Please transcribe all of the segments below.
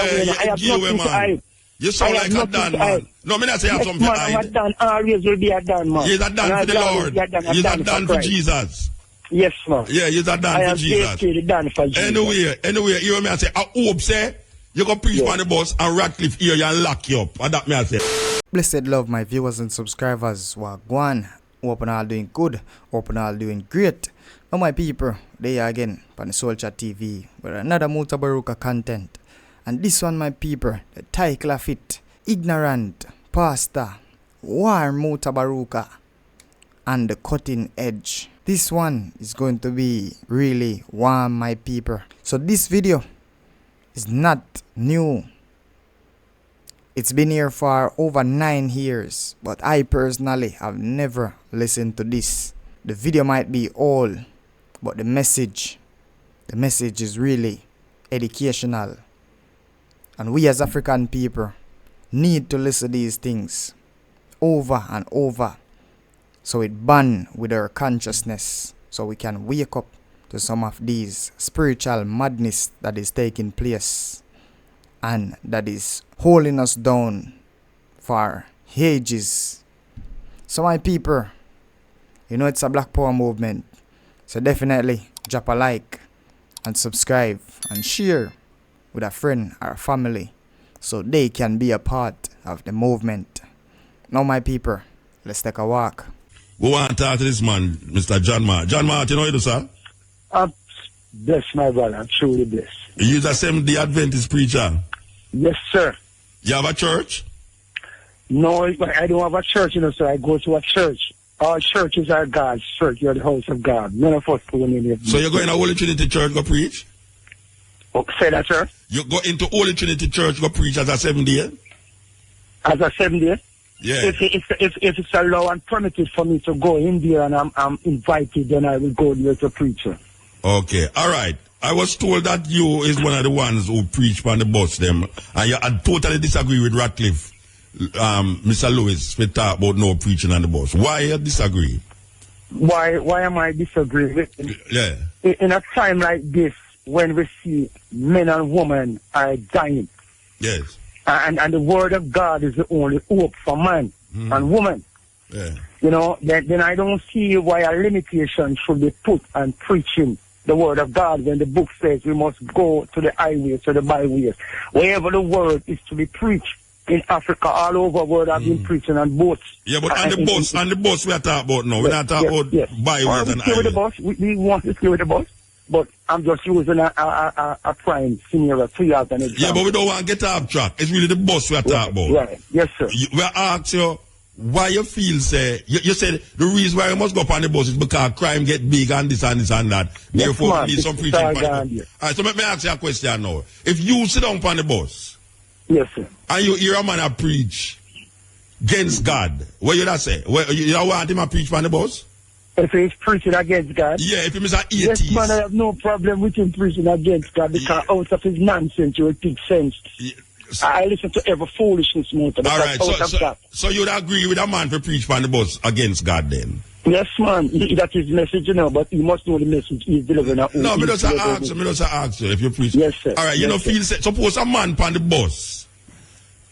I have nothing to hide. You sound like a Dan, man. No, me not say I have something to hide. I'm a Dan. Always will be a Dan, man. He's a Dan for the Lord. He's a Dan for Jesus. Yes, man. Yeah, he's a Dan for Jesus. Anyway, you hear me I say, I hope, say, you go preach on the bus and Ratcliffe hear you and lock you up. And that me I say. Blessed love, my viewers and subscribers. Wagwan. Hope all doing good. Hope all doing great. Now my people, they are again on the Soul Chat TV with another Mutabaruka content. And this one, my people, the title of it, Ignorant Pastor, War Mutabaruka, and the Cutting Edge. This one is going to be really warm, my people. So this video is not new. It's been here for over 9 years, but I personally have never listened to this. The video might be old, but the message is really educational. And we as African people need to listen to these things over and over, so it burn with our consciousness, so we can wake up to some of these spiritual madness that is taking place and that is holding us down for ages. So my people, you know it's a Black Power movement, so definitely drop a like and subscribe and share with a friend or a family so they can be a part of the movement. Now my people, let's take a walk. We want to talk to this man, Mr. John Martin. John Martin, you know you do, sir? I'm blessed, my brother. I'm truly blessed. You're the Seventh-day Adventist preacher? Yes, sir. You have a church? No, I don't have a church, you know, sir. I go to a church. All churches are God's church. You're the house of God. None of us go in there. So you go in a Holy Trinity church, go preach? Oh, say that, sir? You go into Holy Trinity church, go preach as a 7th-day? As a 7th-day? Yeah. If it's allowed and permitted for me to go in there and I'm invited, then I will go there to preach, sir. Okay, all right. I was told that you is one of the ones who preach on the bus, them, and I totally disagree with Ratcliffe, Mr. Lewis, we talk about no preaching on the bus. Why you disagree? Why am I disagreeing? Yeah. In a time like this, when we see men and women are dying, yes, and the word of God is the only hope for man and woman, you know, then I don't see why a limitation should be put on preaching the word of God when the book says we must go to the highways, to the byways, wherever the word is to be preached. In Africa, all over the world, I've been preaching on boats. Yeah, but on the bus we are talking about now. We're not talking about byways and highways. With the bus. We want to stay with the bus. But I'm just using a prime senior 3 years an example. Yeah, but we don't want to get off track. It's really the bus we're talking about. Right, yes, sir. We ask you why you feel, say, you said the reason why you must go up on the bus is because crime get big and this and this and that. Therefore, we need some preaching. All right, so let me ask you a question now. If you sit down on the bus, yes, sir, and you hear a man preach against God, what you that say? You don't want him to preach on the bus? If he's preaching against God? Yeah, if he is an atheist. Yes, man, I have no problem with him preaching against God because out of his nonsense, you will take sense. Yeah. I listen to every foolishness, Muta. All right, so you would agree with a man to preach on the bus against God then? Yes, man. That's his message, you know, but he must know the message he's delivering. No, me just ask you if you preach. Yes, sir. All right, you know, suppose a man on the bus.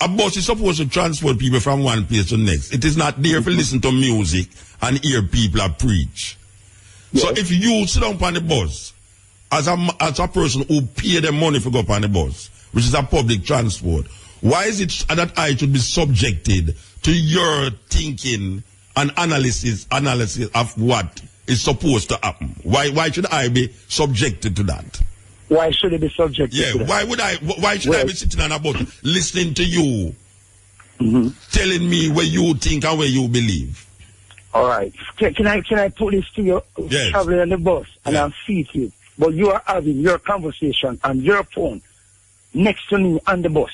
A bus is supposed to transport people from one place to the next. It is not there to listen to music and hear people preach. Yes. So if you sit down on the bus, as a person who pay them money to go up on the bus, which is a public transport, why is it that I should be subjected to your thinking and analysis of what is supposed to happen? Why should I be subjected to that? Why should it be subjected to that? Why should I be sitting on a bus listening to you telling me where you think and where you believe? All right. Can I put this to you? Yes. Traveling on the bus and I'm seated, but you are having your conversation on your phone next to me on the bus,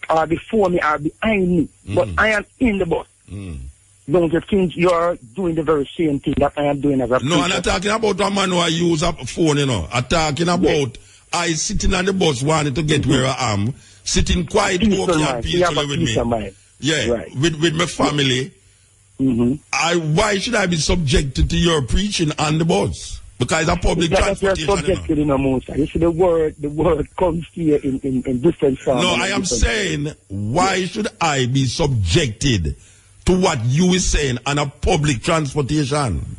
or before me or behind me, but I am in the bus. Don't you think you're doing the very same thing that I am doing as a preacher? No, I'm not talking about a man who I use a phone, you know. I'm talking about I sitting on the bus wanting to get where I am, sitting quite okay and peacefully with me. Yeah, right. with my family. Why should I be subjected to your preaching on the bus? Because it's a public transportation. You're subjected in a Musa. You see the word comes here in different forms. No, I am saying, why should I be subjected to what you is saying on a public transportation?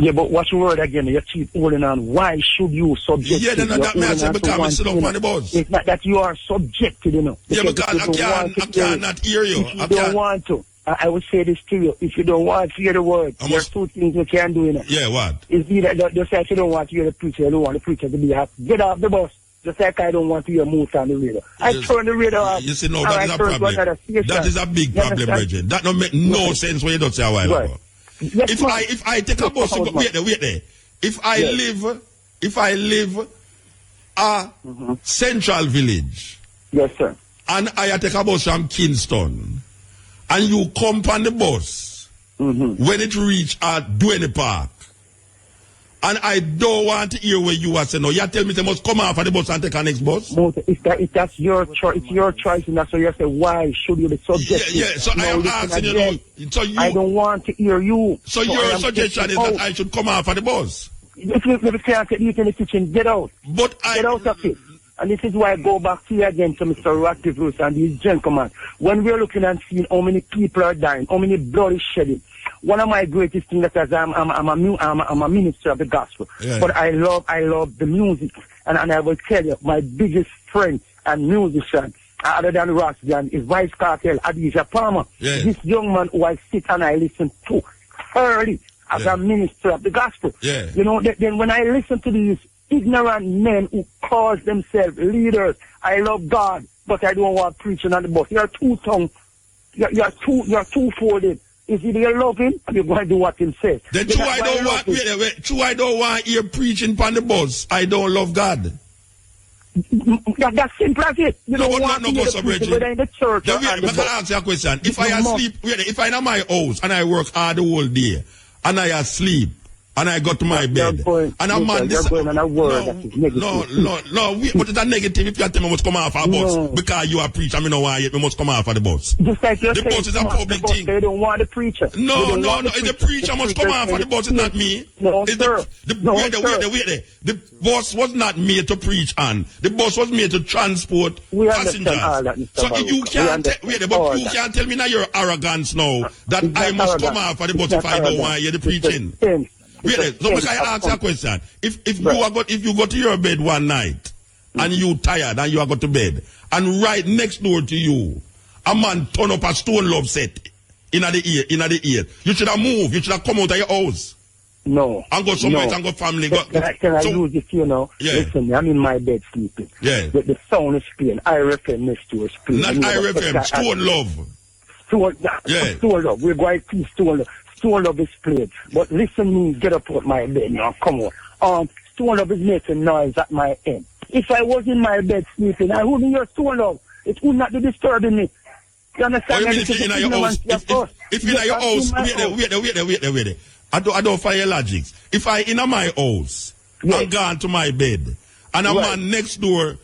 Yeah, but what's the word again? You keep holding on. Why should you subject? Yeah, then that may I say because I sit up on the bus. It's not that you are subjected, you know. Yeah, because I cannot hear you. If you don't want to. I would say this to you. If you don't want to hear the word, there's two things you can do, you know. Yeah, what? It's either just like you don't want to hear the preacher, you don't want the preacher to be happy. Get off the bus. Just like I don't want to hear muta on the radio. I turn the radio off. You see, no, that is a problem. That is a big problem, Bridget. That don't make no sense when you don't say a while ago. If I take a bus, wait there. If I live a central village, yes, sir, and I take a bus from Kingston, and you come on the bus when it reach Duane Park, and I don't want to hear where you are saying, no, you tell me they must come off of the bus and take a next bus? If that's your choice, it's your choice, and that's why you say, why should you be subjected? Yeah, so I am asking you, so you... I don't want to hear you. So your suggestion is that I should come off of the bus? If you can't eat in the kitchen, get out. Get out of it. And this is why I go back to you again to Mr. Ratcliffe and these gentlemen. When we're looking and seeing how many people are dying, how many blood is shedding, one of my greatest things is I'm a minister of the gospel. Yeah. But I love the music. And I will tell you, my biggest friend and musician, other than Rosdian, is Vice Cartel, Adisha Palmer. Yeah. This young man who I sit and I listen to early as a minister of the gospel. Yeah. You know, then when I listen to these ignorant men who call themselves leaders, I love God, but I don't want preaching on the bus. You're two-tongued. You're two-folded. Is it you love him, or you're going to do what him says? Then true I don't want you preaching on the bus. I don't love God. That's simple as it. You don't want to hear the preaching, whether in the church or on the bus. I ask you a question. If I asleep, if I'm in my house and I work hard the whole day, and I asleep, and I go to my bed, and a man this... But it's a negative if you tell me must come off a bus because you are preacher, I know why we must come off of the bus. Just like you're the bus is a public thing. They don't want the preacher. No, the preacher must come off of the bus, it's not me. No, sir. Wait. The bus was not made to preach on. The bus was made to transport passengers. So you can't tell me now your arrogance now that I must come off of the bus if I don't want to hear the preaching. Wait, so I ask you a question. If you go to your bed one night and you tired and you are go to bed, and right next door to you, a man turn up a Stone Love set in the ear, you should have moved. You should have come out of your house. No. And go somewhere and go family. Can I use this, you know? Yeah. Listen, I'm in my bed sleeping. Yeah. The sound is playing. IRFM next door is playing. Not IRFM, Stone Love. Stone Love. We're going to Stone Love. Stone Love is played. But listen me, get up out my bed now. Come on. Stone Love is making noise at my end. If I was in my bed sleeping, I wouldn't hear Stone Love. It would not be disturbing me. You understand? Oh, you mean if you're in your house? If you're in your house, wait there. I don't follow your logic. If I in my house, I'm gone to my bed, and a man next door,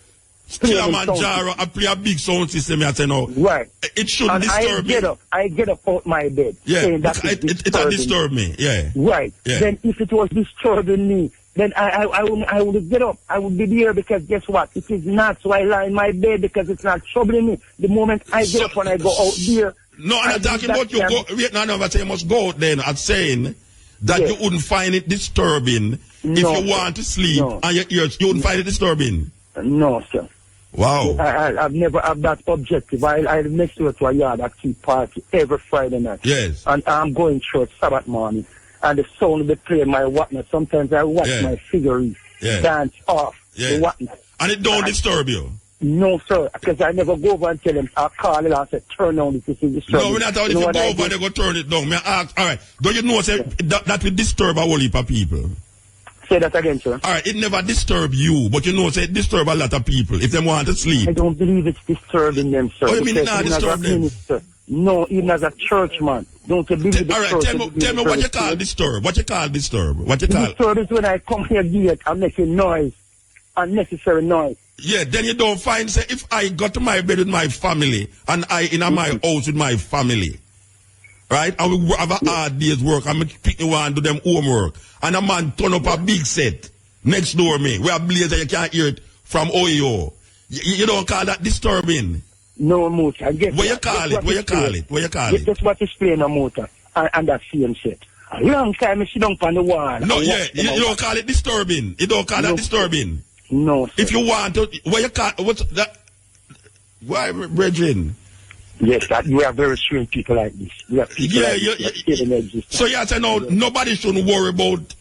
Kilimanjaro, I play a big sound system, I say no. Right. It shouldn't disturb me. I get up out my bed. Yeah, it disturb me. Yeah. Right. Yeah. Then if it was disturbing me, then I would get up. I would be there because guess what? It is not. So I lie in my bed because it's not troubling me. The moment I get up and I go out there. No, I'm not talking about you go. Wait, no, I'm saying you must go out then. I'm saying that you wouldn't find it disturbing if you want to sleep and your ears. You wouldn't find it disturbing. No, sir. Wow. I've never had that objective. I next to a yard at tea party every Friday night. Yes. And I'm going church Sabbath morning. And the sound will be playing my whatnot. Sometimes I watch my figurines dance off the whatnot. And it don't disturb you? No, sir. Because I never go over and tell them, I'll call it and say, turn on this is disturbing. No, we're not talking if you go over and they go turn it down. All right. Don't you know that will disturb a whole heap of people? Say that again, sir. All right, it never disturb you, but you know, it disturb a lot of people if they want to sleep. I don't believe it's disturbing them, sir. Oh, you mean it not disturb them? Minister, no, even as a church man. Don't you believe the all right, tell me what you call disturb. What you call disturb? What you call? Disturb is when I come here gate and making noise, unnecessary noise. Yeah, then you don't find, say, if I go to my bed with my family and I in my house with my family, right? And we have a hard day's work, and I pick the one do them homework. And a man turn up a big set next door me. We have blazer, you can't hear it from OEO. You don't call that disturbing? No, Muta. What you call it? What you call it? What you call it? That's what is playing a Muta. And that same set. A long time I sit down on the wall. No, yeah, you don't call it disturbing. You don't call that disturbing. No, sir. If you want to, what you call, what's that? Why, brethren? Yes, that we are very strange people like this. We are people So you say no, nobody shouldn't worry about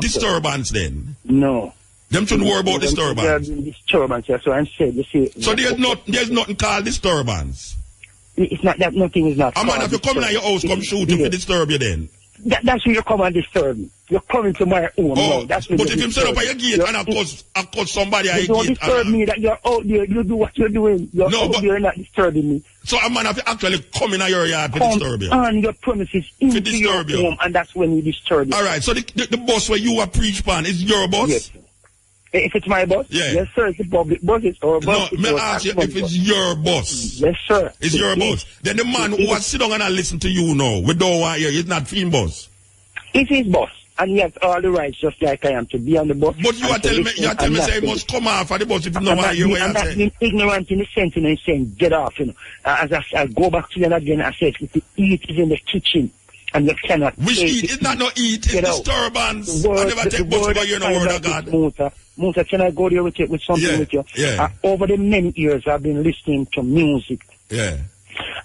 disturbance then? No. Them shouldn't worry about disturbance. Disturbance, yeah, so I'm saying, you see. So there's nothing called disturbance? It's not that nothing is not. A man, if you come in your house, come shoot you to disturb you then? That's when you come and disturb me. You're coming to my home. Oh, that's but if you set up at your gate and I cause somebody at your gate. Don't disturb me that you're out there, you do what you're doing. You're out there, you're not disturbing me. So a man have to actually come in your yard to disturb you? On your premises into your home, and that's when you disturb you. Alright, so the bus where you are preach pan is your bus? Yes. If it's my bus? Yeah. Yes, sir. It's a public bus. It's our bus. No, may I ask you if it's your bus? Yes, sir. It's your bus. Then the man who has sit down and listen to you now, we don't want you, he's not Fiend bus. It's his bus. And he has all the rights just like I am to be on the bus. But you are telling me, say he must come off of the bus if you know what you're saying. I'm not being ignorant in the sense, you know, saying get off, you know. As I go back to you again, I said, if the eat is in the kitchen, and you cannot. Which eat? It's not no eat, it's disturbance. I never take bus over here in the word of God. Muta, can I go there with something with you? Yeah. Over the many years, I've been listening to music. Yeah.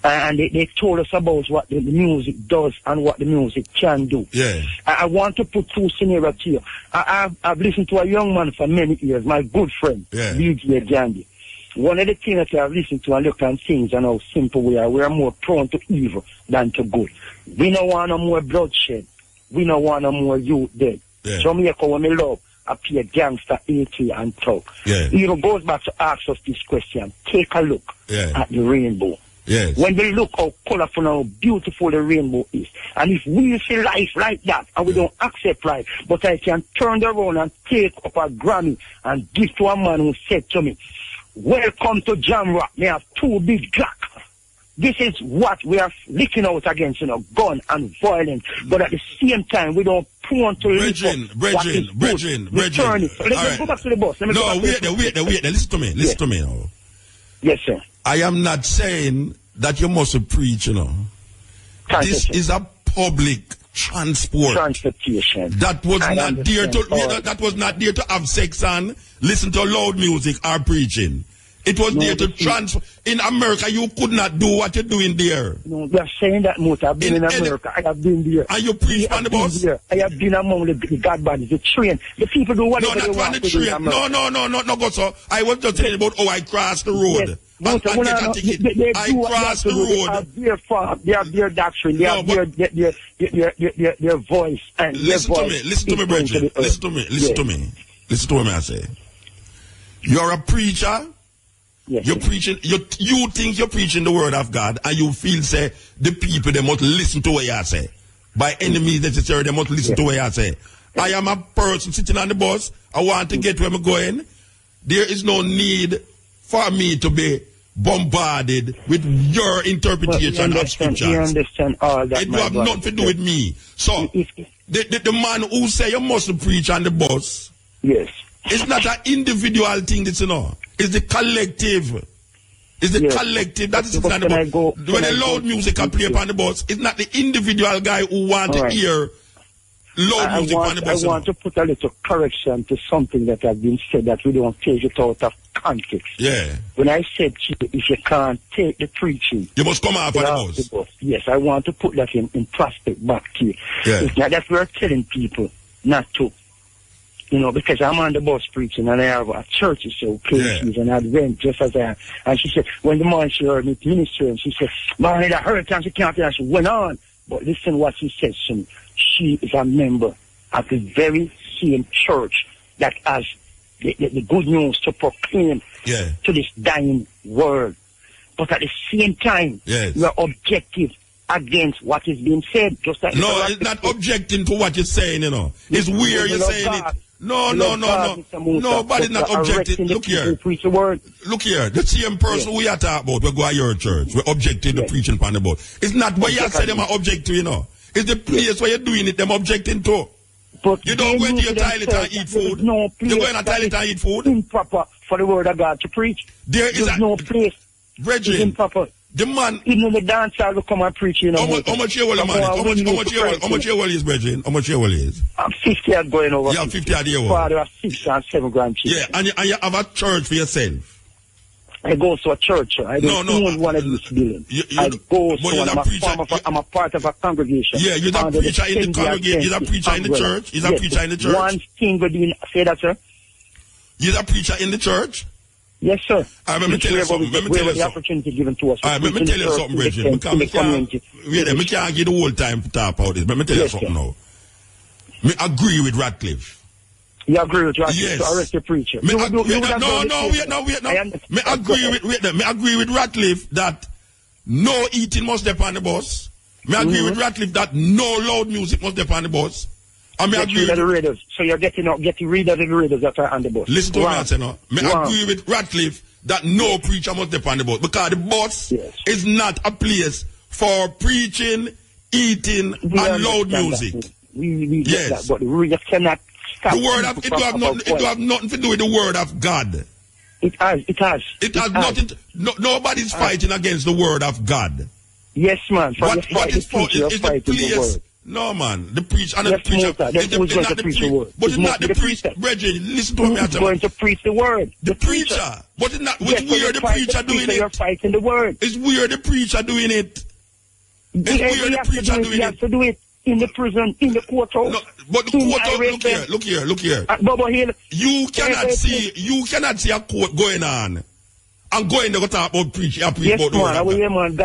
And they told us about what the music does and what the music can do. Yeah. I want to put two scenarios here. I've listened to a young man for many years, my good friend, DJ Gandhi. One of the things that I've listened to and look at things and how simple we are more prone to evil than to good. We don't want no more bloodshed. We don't want no more youth dead. Yeah. Jamaica, when we love, appear gangster, AT and talk. Yeah. It goes back to ask us this question. Take a look at the rainbow. Yes. When we look how colorful and how beautiful the rainbow is. And if we see life like that and we don't accept life, but I can turn around and take up a Grammy and give to a man who said to me, welcome to Jamrock. They have two big Glock. This is what we are licking out against, you know, gun and violence. But at the same time, we don't want to Brethren. Let's go back to the bus. Wait there. Listen to me. Listen to me now. Yes, sir. I am not saying that you must preach, you know. This is a public transportation. That was not there to have sex and listen to loud music or preaching. It was there to transfer. In America, you could not do what you're doing there. No, they are saying that, Muta. I've been in America. I have been there. And you preach on the bus? I have been among the God bodies, the train. The people do whatever they want to do in America. No, go so. I was just telling about how I crossed the road. Yes. I crossed the road. They have their doctrine. They have their voice. And listen to me. Listen to me, Bridget. Listen to me. Listen to what I say. You're a preacher. Yes, you're preaching. You think you're preaching the word of God, and you feel say the people they must listen to what you say. By any means necessary, they must listen to what you say. I am a person sitting on the bus. I want to get where I'm going. There is no need for me to be bombarded with your interpretation of scriptures. You understand all that. It will have nothing to do with me. So the man who say you must preach on the bus. Yes. It's not an individual thing, this, you know. It's the collective. It's the collective that is on the bus. When the loud music can play upon the bus, it's not the individual guy who want to hear loud music on the bus. I want to put a little correction to something that has been said that we don't take it out of context. Yeah. When I said if you can't take the preaching, you must come out of the bus. Yes, I want to put that in prospect back to you. Yeah. It's not that we're telling people not to. You know, because I'm on the bus preaching and I have a church, so places and Advent, just as I am. And she said, when the man she heard me ministering, she said, man, I heard and she can't, and she went on. But listen what she said to me. She is a member of the very same church that has the good news to proclaim to this dying world. But at the same time, we're objective against what is being said. Just like no, it's not objecting to what you're saying, you know. It's weird you're saying it. No. Nobody's not objecting. Look here. Preach the word. Look here. The same person we are talking about, we go to your church. We objecting to preaching upon the boat. It's not where you say them are object to, you know. It's the place where you're doing it, them objecting to. But you don't go into your toilet and eat food. No place. You go in a toilet and eat food. Improper for the word of God to preach. There's no place. Brethren, improper. The man. Even the dancer will come and preach, you know. How much you will, man? How much you will is, brethren? How much you will is? I'm 50 years going over. You have 50 years year old. Father of 6 and 7 grandchildren. Yeah, and you have a church for yourself. I go to a church. I don't own one of these buildings. I'm a part of a congregation. Yeah, you're the preacher in the congregation. You're the preacher in the church. You're the preacher in the church. One thing we do, say that, sir. You're the preacher in the church? Yes, sir. Let me tell you something. Let me tell you something. Opportunity given to us. Let me tell you something, Bridget. We can't give the whole time to talk about this. Let me tell you something now. I agree with Ratcliffe. You agree with Ratcliffe? Yes. To arrest the preacher. Me agree with Ratcliffe that no eating must depend on the bus. Me agree with Ratcliffe that no loud music must depend on the bus. And me agree with the raiders. So you're getting rid of the raiders that are on the bus. Listen to me, I say no. Me agree with Ratcliffe that no preacher must depend on the bus because the bus is not a place for preaching, eating, and loud music. We get that, but we just cannot. The word of it have nothing to do with the word of God. It has nothing. Nobody's fighting against the word of God. Yes, man. What is the place? No, man. The preacher and the preacher. It's not the preacher, but it's not the preacher. Brethren, listen to me. Who's going to preach the word? The preacher. But it's not. It's weird. The preacher doing it. You're fighting the word. It's weird. The preacher doing it. It's weird. The preacher doing it. He has to do it. In the prison, in the courthouse. No, but the courthouse, look here. Bobo Hill. You cannot see a court going on. And going to talk about preaching. Yes, man.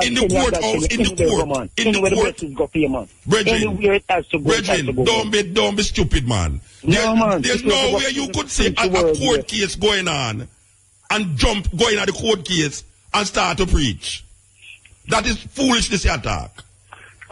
In the courthouse, in the court. Anywhere it has to go. Brethren, don't be stupid, man. There's no way you could say a court case going on and go in at the court case and start to preach. That is foolishness attack.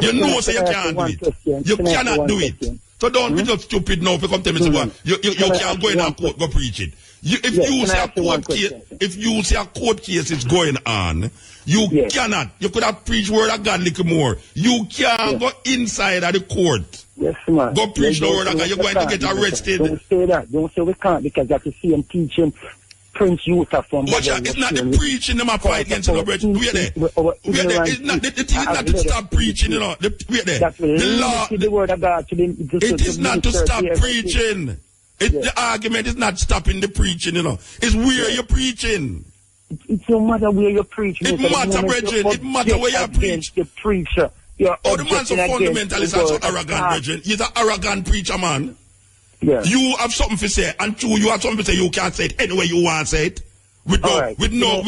You know, so you can't do it. You cannot do it. So don't be just stupid now if you come to me and say, you can't go in and court, go preach it. If you say a court case is going on, you cannot. You could have preached word of God a little more. You can't go inside of the court. Yes, man. Go preach the word of God. You're going to get arrested. Don't say that. Don't say we can't because that's the same teaching. Prince Utah from it's not the preaching them are fight against the brethren. We're there. It's not the thing is not to stop preaching, you know. We're there. The law, the word of God it is not to stop preaching. The argument is not stopping the preaching, you know. It's where you're preaching. It don't matter where you're preaching. It matter, brethren. It matter where you preach. The preacher. The man's so fundamentalist and so arrogant, brethren. He's an arrogant preacher, man. Yeah. You have something to say, and two, you have something to say. You can't say it any way you want to say it. With no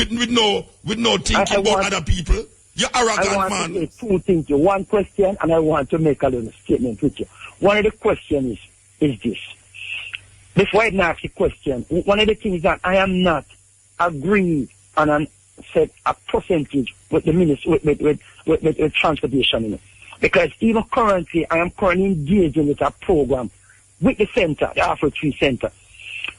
thinking about other people. You're arrogant, man. I want to say two things. One question, and I want to make a little statement with you. One of the questions is this. Before I ask the question, one of the things that I am not agreeing on and set a percentage with the ministry with transportation, you know. Because even currently, I am currently engaging with a program with the center, the Afro Tree Center,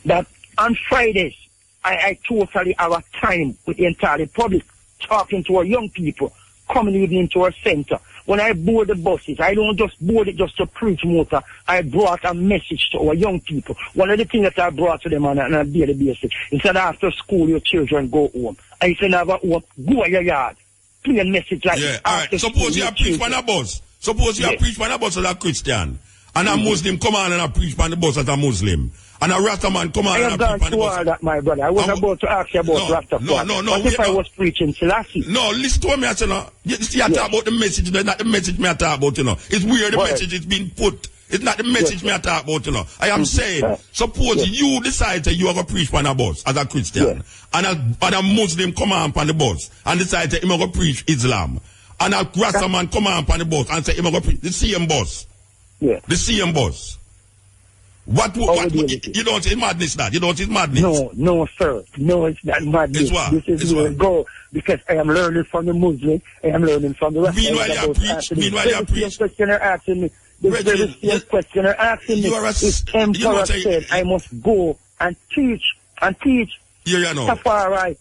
that on Fridays, I totally have a time with the entire public, talking to our young people, coming even into our center. When I board the buses, I don't just board it just to preach motor. I brought a message to our young people. One of the things that I brought to them on a daily basis is that after school, your children go home. I said, never home, go to your yard. Plain message like that. All right. Suppose you are preach on a bus. Suppose you are preach on a bus as a Christian. And a Muslim come on and a preach on the bus as a Muslim. And a Rastaman come on and a preach on the bus. I that, my brother. I was about to ask you about Rastafari. No. What if I was preaching Selassie? No, listen to what I say now. You see, I talk about the message, not the message me I talk about, you know. It's weird the message is being put. It's not the message me I talk about, you know. I am saying, suppose you decide that you are going to preach on a bus as a Christian. And a Muslim come on the bus and decide that you're going to preach Islam. And a Rastaman come on the bus and say you're going to preach the same bus. Yeah. The same boss. What you don't say madness that? You don't say madness? No, sir. No, it's not madness. It's what? This is where I go. Because I am learning from the Muslim. I am learning from the rest. Meanwhile, you preach. The question you're asking me, The very same question you're asking me. If Emperor said I must go and teach. Yeah, no. Tafari,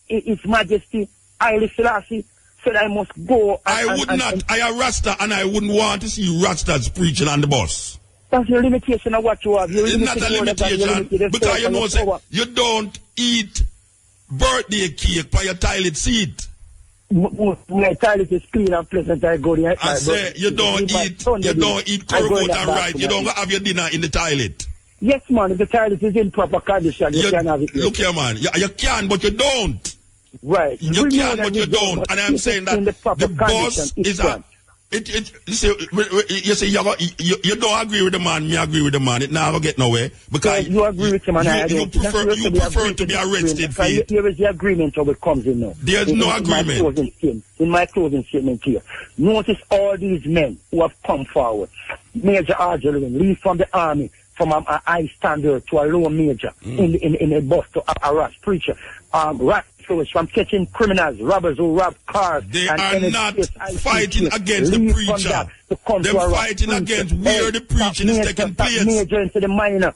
His Majesty, Haile Selassie, said I must go. I am Rasta, and I wouldn't want to see Rastas preaching on the bus. That's your limitation of what you have. It's not a limitation, because you know, say, you don't eat birthday cake by your toilet seat. My toilet is clean and pleasant. I go there. I say you don't eat curry and rice. You don't have your dinner in the toilet. Yes, man. If the toilet is in proper condition, you can have it. Look here, man. You can, but you don't. Right. You can, but you don't. And I'm saying that the boss is a... You say you don't agree with the man, me agree with the man. It never get nowhere. Because you agree with him and I don't. You prefer to be arrested for it. Here is the agreement of it comes in now. There's no agreement. In my closing statement here. Notice all these men who have come forward. Major Arjelin, leave from the army, from a high standard to a low major in a bus to harass preacher. Rat from catching criminals, robbers who rob cars. They are not fighting against the preacher. They're fighting against where the preaching is taking place. Major into the minor.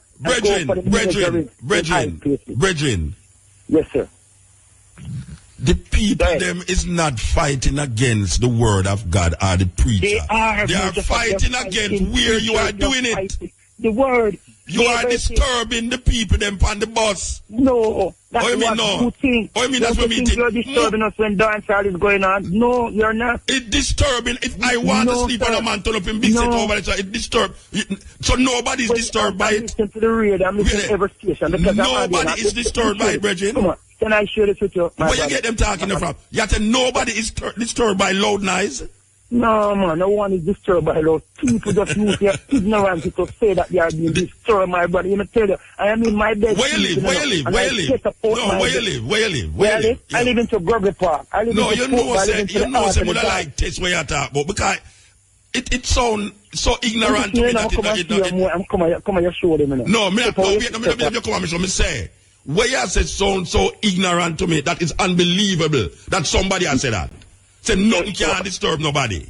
Brethren. Yes, sir. The people them is not fighting against the word of God or the preacher. They are fighting against where you are doing it. The word. You are disturbing the people them on the bus. No, that's what you think. Oh, you mean that's what we think? You're disturbing us when dancehall is going on. No, you're not. It's disturbing. If I want to sleep on a man turn up in big set over there, it's disturbed. So nobody's disturbed by it. Listen to the radio. I'm listening to every station. Nobody is disturbed by it, Bridget. Come on. Can I share this with you? Where you get them talking from? You have to nobody is disturbed by loud noise. No, man, no one is disturbed by those people. Just use their ignorance to say that they are being disturbed, my brother. Let me tell you, I am in my bed. Where you live? Where you live? Where you live? No, where you live? Where you live? Where you live? I live into Grogley Park. I live no, into you know, say, but I like this way you talk about because it sounds so ignorant to me that I'm coming to show them. No, me come and show me say. Where you say sound so ignorant to me that is unbelievable that somebody has said that. Say nothing can disturb nobody.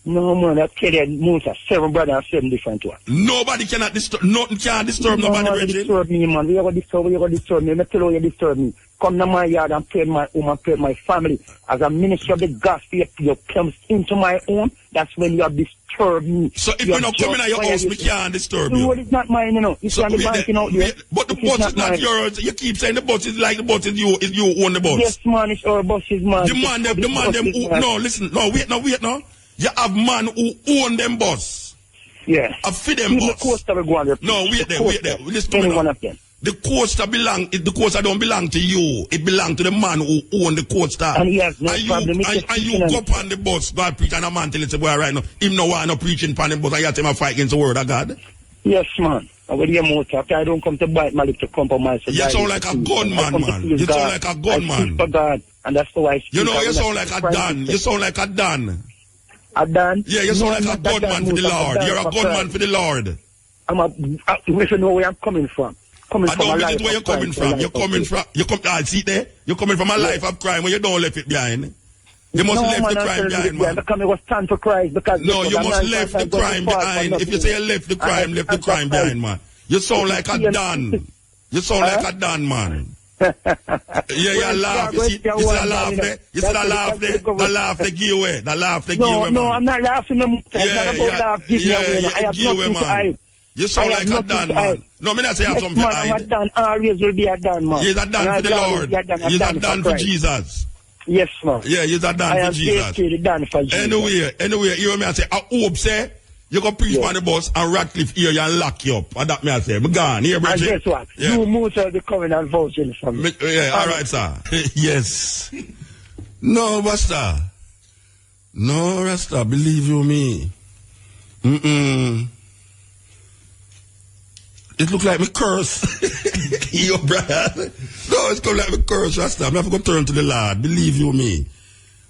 No, man, that kid had muta. 7 brothers and 7 different ones. Nobody cannot disturb, nothing can disturb nobody, Reggie. Disturb me, man. You going to disturb me. Let me tell you disturb me. Come to my yard and pray my home and pray my family. As a minister of the gospel, you come into my home, that's when you have disturbed me. So if you don't come in your house, we can't disturb you. The word is not mine, you know. It's on the banking out there. But the bus is not yours. You keep saying the bus is like the bus is you own the bus. Yes, man, it's our bus is mine. The man them who, no, listen, no, wait now. You have man who own them bus. Yeah. A feed them bus. The coaster will go on there. No, wait there. Listen to me now. One of them. The coaster don't belong to you. It belongs to the man who own the coaster. And he has no problem. And you go up on the bus, God preach, and a man tell you, say, boy, right now, him no want no preaching on the bus, and you have to fight against the word of God. Yes, man. And with your motor, after I don't come to bite my lip to compromise. You sound like a gunman, man. You sound like a gunman. I speak for God, and that's why I speak. You know, you sound like a Dan. You sound like a Dan. A Dan? Yeah, you sound like a gunman for the Lord. You're a gunman for the Lord. You should know where I'm coming from. I don't know where you're coming from. See there? You're coming from a life of crime where you don't left it behind. You must left the crime behind, man. Because it was stand for Christ. No, you must left the crime behind. If you say you left the crime behind, man. You sound like a Dan. You sound like a Dan, man. Yeah, you laugh. You see the laugh there? You see the laugh there? The laugh they give away. The laugh they give away, man. No, I'm not laughing. Yeah, give away, man. You sound like a Dan, man. No, me not say I have something to hide. A Dan always will be a Dan, man. He's a Dan for the Lord. He's a Dan for Jesus. Yes, man. Yeah, he's a Dan for Jesus. Anyway, you hear me I say, I hope, say, you go preach on the bus and Ratcliffe hear you and lock you up. And that me I say, I'm gone. Here, Bridget. And guess what? Yeah. You Muta the covenant vouching for me. Yeah, all right, sir. Yes. No, Rasta. No, Rasta, believe you me. It look like me curse. Yo, brother. No, it's come like me curse, Rasta. I have to go turn to the Lord. Believe you me.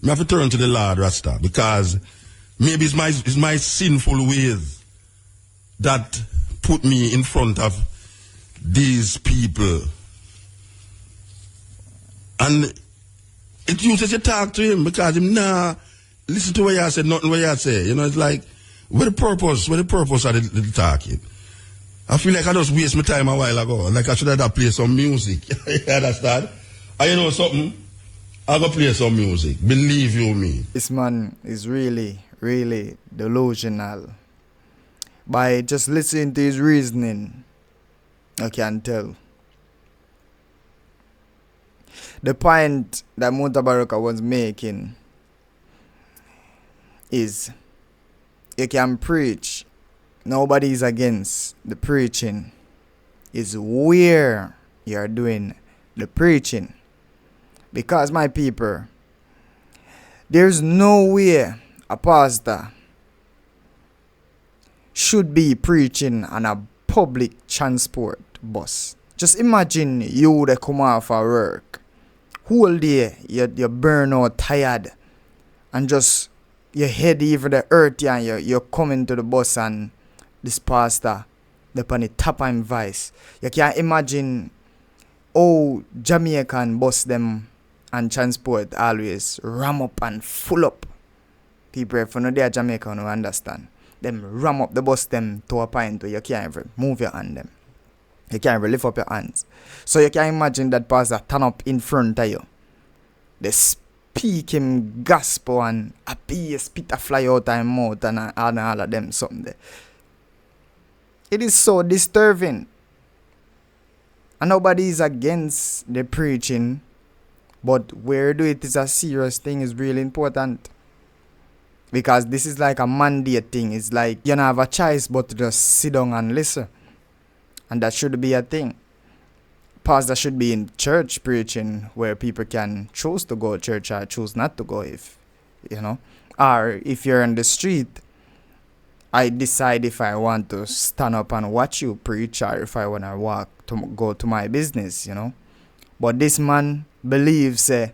I have to turn to the Lord, Rasta. Because maybe it's my sinful ways that put me in front of these people. And it uses you talk to him because him listen to what you say, nothing what you say. You know, it's like What the purpose? What the purpose of the talking? I feel like I just waste my time a while ago. Like I should have played some music. You understand? And you know something? I go play some music. Believe you me. This man is really, really delusional. By just listening to his reasoning, I can tell. The point that Mutabaruka was making is you can preach. Nobody is against the preaching. It's where you're doing the preaching. Because my people, there's no way a pastor should be preaching on a public transport bus. Just imagine you that come off of work. Whole day you burn out tired and just your head even the earth and you're coming to the bus and this pastor up on the top of him voice. You can't imagine how Jamaican bus them and transport always ram up and full up. People if you know they are Jamaican who understand. Them ram up the bus them to a point where you can't even move your hand them. You can't even lift up your hands. So you can imagine that pastor turn up in front of you. They speak him gospel and a pea spit a fly out of his mouth and all of them something there. It is so disturbing. And nobody is against the preaching. But where do it is a serious thing is really important. Because this is like a mandate thing. It's like you don't have a choice but to just sit down and listen. And that should be a thing. Pastor should be in church preaching where people can choose to go to church or choose not to go if, you know. Or if you're in the street, I decide if I want to stand up and watch you preach or if I want to walk to go to my business, you know. But this man believes the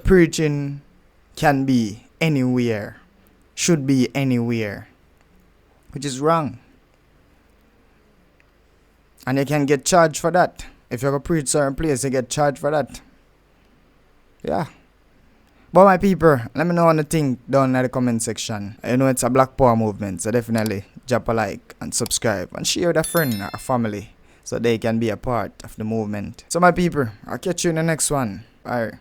preaching can be anywhere, should be anywhere, which is wrong. And you can get charged for that. If you're going to preach certain place, you get charged for that. Yeah. But my people, let me know what you think down in the comment section. You know it's a Black Power movement, so definitely drop a like and subscribe and share with a friend or a family so they can be a part of the movement. So my people, I'll catch you in the next one. Bye.